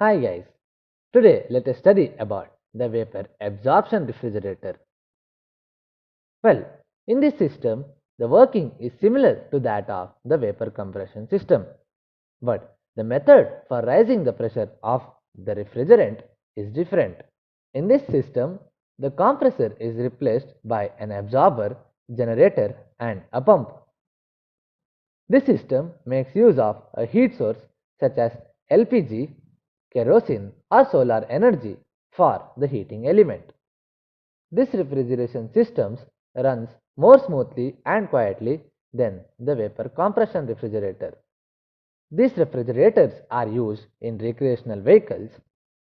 Hi guys, today let us study about the vapor absorption refrigerator. Well, in this system, the working is similar to that of the vapor compression system, but the method for raising the pressure of the refrigerant is different. In this system, the compressor is replaced by an absorber, generator and a pump. This system makes use of a heat source such as LPG, kerosene or solar energy for the heating element. This refrigeration system runs more smoothly and quietly than the vapor compression refrigerator. These refrigerators are used in recreational vehicles,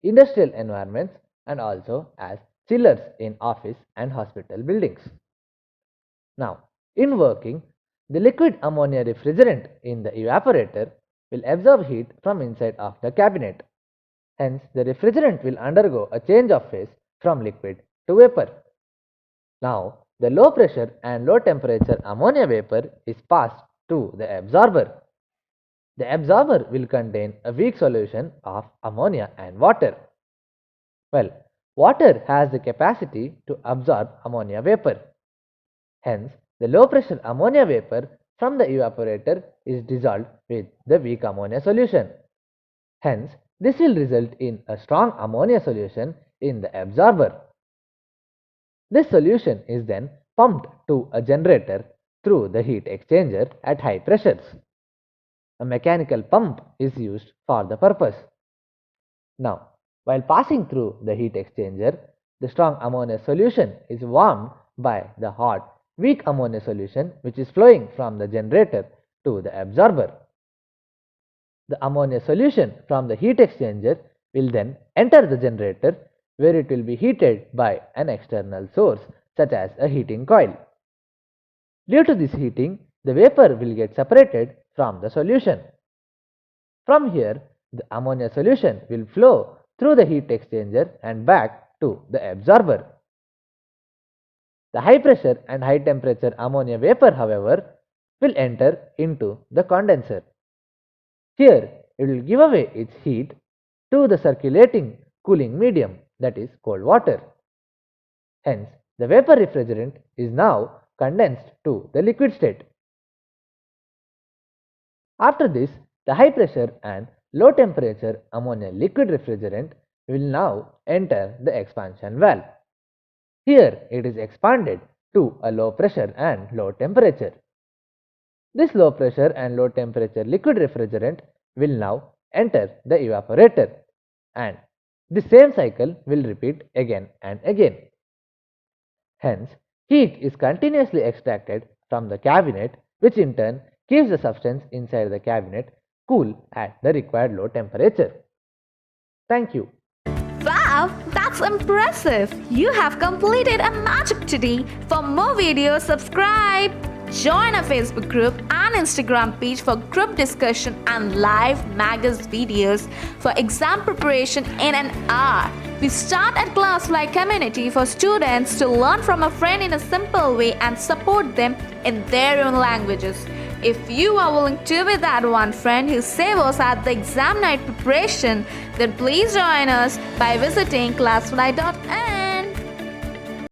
industrial environments and also as chillers in office and hospital buildings. Now, in working, the liquid ammonia refrigerant in the evaporator will absorb heat from inside of the cabinet. Hence, the refrigerant will undergo a change of phase from liquid to vapor. Now, the low pressure and low temperature ammonia vapor is passed to the absorber. The absorber will contain a weak solution of ammonia and water. Well, water has the capacity to absorb ammonia vapor. Hence, the low pressure ammonia vapor from the evaporator is dissolved with the weak ammonia solution. Hence, this will result in a strong ammonia solution in the absorber. This solution is then pumped to a generator through the heat exchanger at high pressures. A mechanical pump is used for the purpose. Now, while passing through the heat exchanger, the strong ammonia solution is warmed by the hot weak ammonia solution which is flowing from the generator to the absorber. The ammonia solution from the heat exchanger will then enter the generator where it will be heated by an external source such as a heating coil. Due to this heating, the vapor will get separated from the solution. From here, the ammonia solution will flow through the heat exchanger and back to the absorber. The high pressure and high temperature ammonia vapor, however, will enter into the condenser. Here, it will give away its heat to the circulating cooling medium, that is cold water. Hence, the vapor refrigerant is now condensed to the liquid state. After this, the high pressure and low temperature ammonia liquid refrigerant will now enter the expansion valve. Here, it is expanded to a low pressure and low temperature. This low pressure and low temperature liquid refrigerant will now enter the evaporator, and the same cycle will repeat again and again. Hence, heat is continuously extracted from the cabinet, which in turn keeps the substance inside the cabinet cool at the required low temperature. Thank you. Wow, that's impressive! You have completed a magic today. For more videos, subscribe. Join our Facebook group and Instagram page for group discussion and live magazine videos for exam preparation in an hour. We start at ClassFly community for students to learn from a friend in a simple way and support them in their own languages. If you are willing to be that one friend who saves us at the exam night preparation, then please join us by visiting classfly.in.